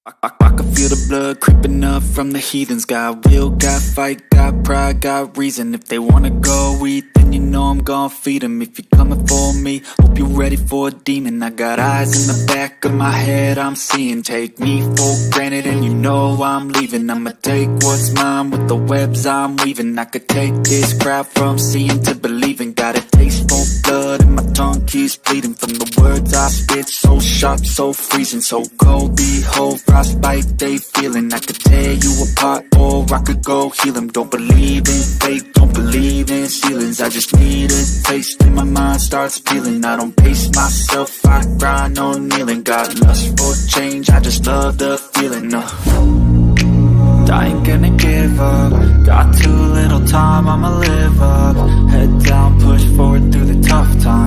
I can feel the blood creeping up from the heathens. Got will, got fight, got pride, got reason. If they wanna go eat, then you know I'm gon' feed them. If you're coming for me, hope you're ready for a demon. I got eyes in the back of my head, I'm seeing. Take me for granted and you know I'm leaving. I'ma take what's mine with the webs I'm weaving. I could take this crowd from seeing to believing. Got a taste for blood and my tongue keeps bleeding from the words I spit. So sharp, so freezing, so cold. Behold, frostbite they feeling. I could tear you apart or I could go heal them. Don't believe in fate, don't believe in ceilings. I just need a taste and my mind starts peeling. I don't pace myself, I grind on kneeling. Got lust for change, I just love the feeling. I ain't gonna give up. Got too little time, I'ma live up. Head down, push forward through the tough times.